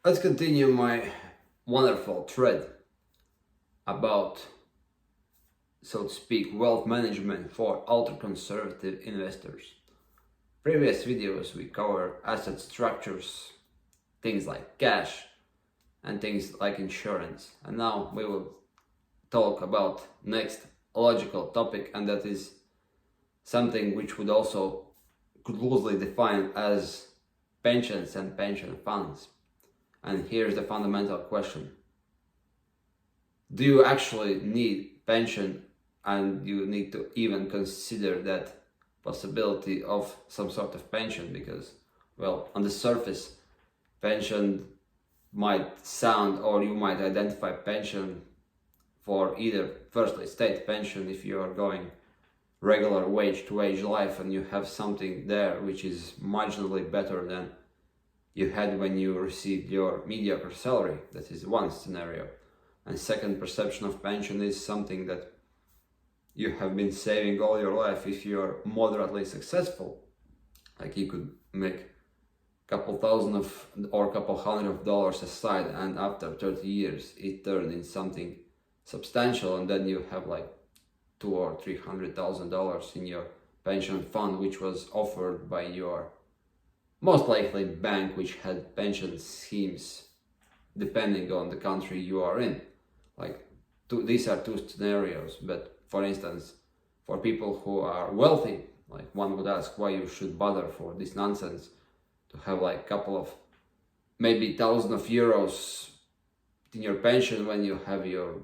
Let's continue my wonderful thread about, so to speak, wealth management for ultra-conservative investors. Previous videos we covered asset structures, things like cash, and things like insurance. And now we will talk about next logical topic, and that is something which would also could loosely define as pensions and pension funds. And here's the fundamental question. Do you actually need pension, and you need to even consider that possibility of some sort of pension? Because, well, on the surface, pension might sound, or you might identify pension for either, firstly, state pension if you are going regular wage to wage life and you have something there which is marginally better than you had when you received your mediocre salary. That is one scenario. And second, perception of pension is something that you have been saving all your life. If you're moderately successful, like you could make a couple thousand of or a couple hundred of dollars aside, and after 30 years it turned in something substantial, and then you have like $200,000 or $300,000 in your pension fund, which was offered by your most likely bank, which had pension schemes depending on the country you are in. Like these are two scenarios, but for instance, for people who are wealthy, like one would ask why you should bother for this nonsense to have like a couple of maybe thousands of euros in your pension when you have your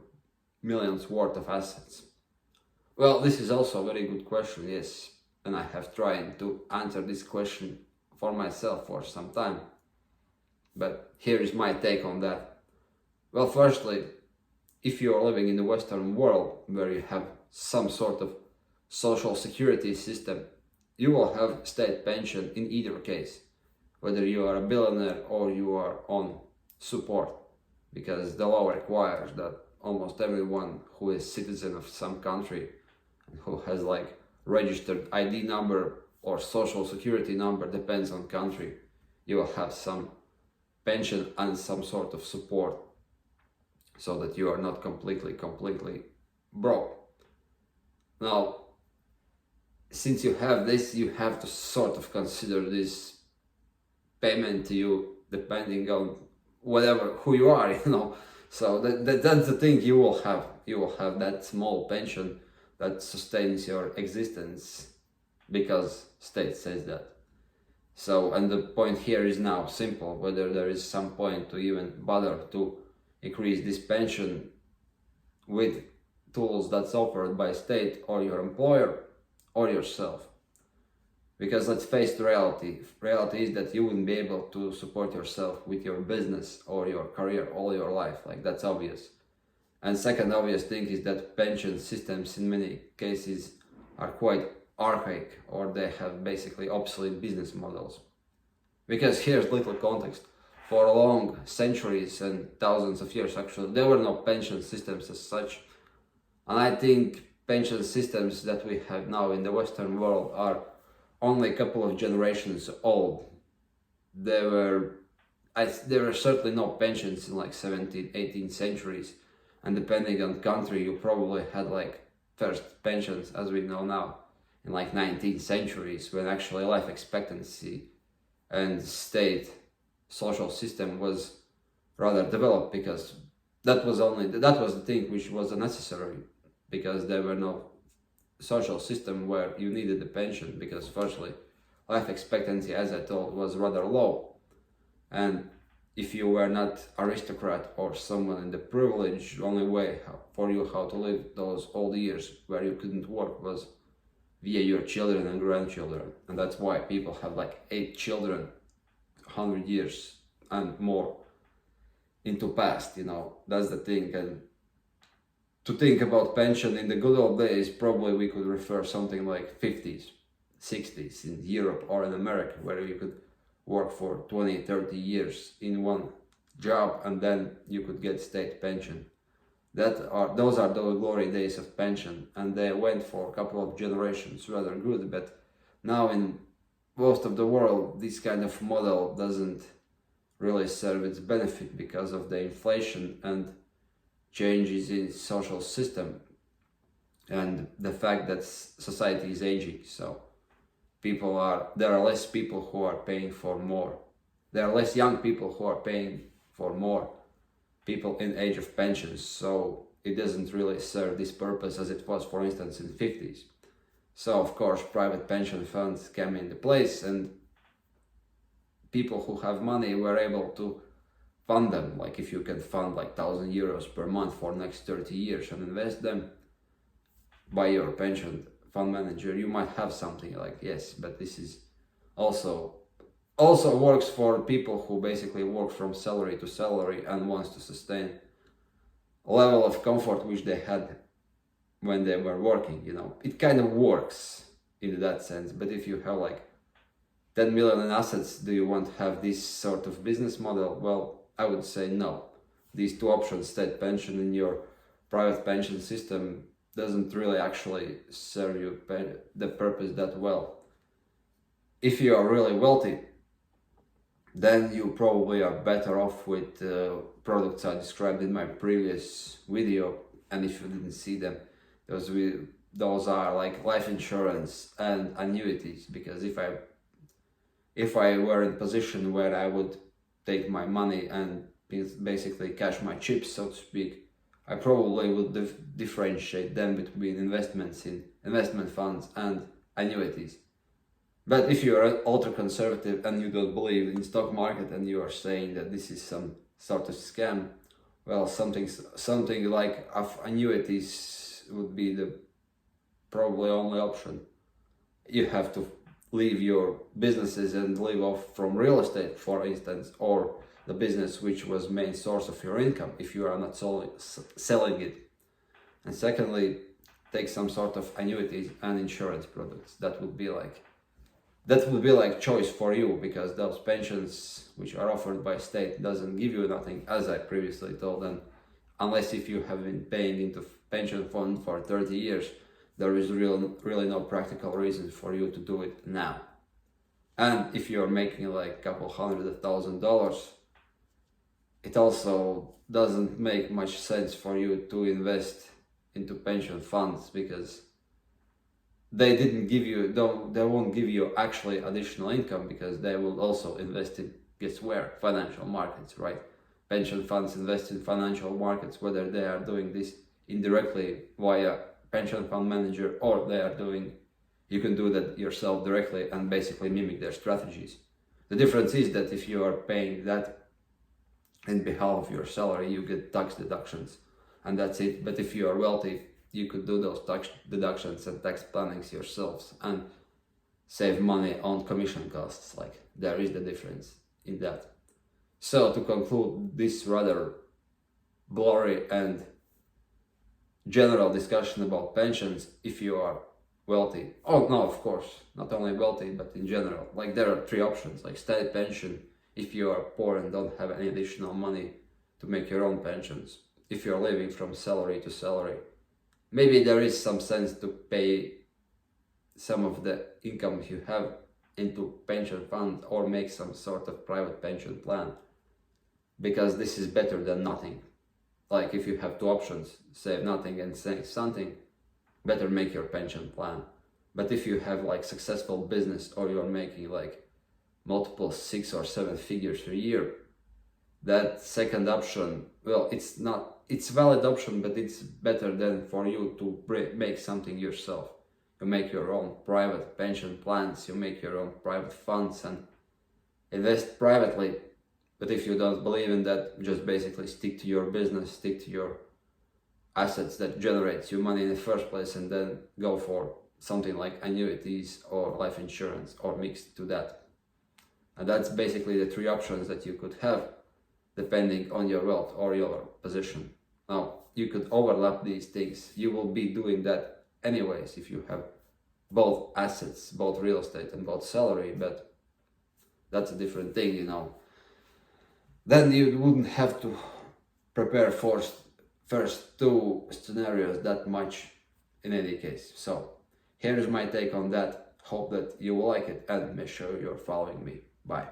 millions worth of assets. Well, this is also a very good question, yes, and I have tried to answer this question for myself for some time. But here is my take on that. Well, firstly, if you are living in the Western world where you have some sort of social security system, you will have state pension in either case, whether you are a billionaire or you are on support, because the law requires that almost everyone who is citizen of some country and who has like registered ID number or social security number, depends on country, you will have some pension and some sort of support, so that you are not completely broke. Now, since you have this, you have to sort of consider this payment to you depending on who you are, So that's the thing. You will have that small pension that sustains your existence because state says that. So, and the point here is now simple, whether there is some point to even bother to increase this pension with tools that's offered by state or your employer or yourself. Because let's face the reality. Reality is that you wouldn't be able to support yourself with your business or your career all your life. Like, that's obvious. And second obvious thing is that pension systems in many cases are quite archaic, or they have basically obsolete business models. Because here's little context. For long centuries and thousands of years, actually, there were no pension systems as such. And I think pension systems that we have now in the Western world are only a couple of generations old. There were certainly no pensions in like 17th, 18th centuries. And depending on country, you probably had like first pensions, as we know now, in like 19th centuries, when actually life expectancy and state social system was rather developed, because that was the thing which was necessary, because there were no social system where you needed the pension, because firstly life expectancy, as I told, was rather low, and if you were not aristocrat or someone in the privilege, the only way for you how to live those old years where you couldn't work was via your children and grandchildren. And that's why people have like 8 children 100 years and more into past, that's the thing. And to think about pension in the good old days, probably we could refer something like 50s, 60s in Europe or in America, where you could work for 20, 30 years in one job and then you could get state pension. Those are the glory days of pension, and they went for a couple of generations rather good. But now in most of the world, this kind of model doesn't really serve its benefit because of the inflation and changes in social system and the fact that society is aging. So there are less people who are paying for more. There are less young people who are paying for more people in age of pensions. So it doesn't really serve this purpose as it was, for instance, in the 50s. So of course private pension funds came into place, and people who have money were able to fund them. Like if you can fund like €1,000 per month for next 30 years and invest them by your pension fund manager, you might have something like, yes, but this is also works for people who basically work from salary to salary and wants to sustain a level of comfort which they had when they were working. It kind of works in that sense. But if you have like 10 million in assets, do you want to have this sort of business model? Well, I would say no. These two options, state pension and your private pension system, doesn't really actually serve you the purpose that well. If you are really wealthy, then you probably are better off with products I described in my previous video. And if you didn't see them, those are like life insurance and annuities. Because if I were in a position where I would take my money and basically cash my chips, so to speak, I probably would differentiate them between investments in investment funds and annuities. But if you're ultra conservative and you don't believe in stock market and you are saying that this is some sort of scam, well, something like annuities would be the probably only option. You have to leave your businesses and live off from real estate, for instance, or the business which was main source of your income if you are not selling it. And secondly, take some sort of annuities and insurance products. That would be like choice for you, because those pensions which are offered by state doesn't give you nothing, as I previously told. And unless if you have been paying into pension fund for 30 years, there is really no practical reason for you to do it now. And if you're making like a couple $100,000, it also doesn't make much sense for you to invest into pension funds, because they won't give you actually additional income, because they will also invest in, guess where? Financial markets, right? Pension funds invest in financial markets, whether they are doing this indirectly via pension fund manager, or you can do that yourself directly and basically mimic their strategies. The difference is that if you are paying that in behalf of your salary, you get tax deductions, and that's it. But if you are wealthy, you could do those tax deductions and tax plannings yourselves and save money on commission costs. Like, there is the difference in that. So to conclude this rather blurry and general discussion about pensions, if you are wealthy, of course, not only wealthy, but in general, like there are three options, like state pension if you are poor and don't have any additional money to make your own pensions. If you're living from salary to salary, maybe there is some sense to pay some of the income you have into pension fund or make some sort of private pension plan, because this is better than nothing. Like if you have two options, save nothing and save something, better make your pension plan. But if you have like successful business, or you're making like multiple 6 or 7 figures a year, that second option, well, it's valid option, but it's better than for you to make something yourself. You make your own private pension plans, you make your own private funds and invest privately. But if you don't believe in that, just basically stick to your business, stick to your assets that generates you money in the first place, and then go for something like annuities or life insurance, or mixed to that. And that's basically the three options that you could have depending on your wealth or your position. Now, you could overlap these things. You will be doing that anyways if you have both assets, both real estate and both salary, but that's a different thing, Then you wouldn't have to prepare for first two scenarios that much in any case. So here's my take on that. Hope that you will like it, and make sure you're following me. Bye.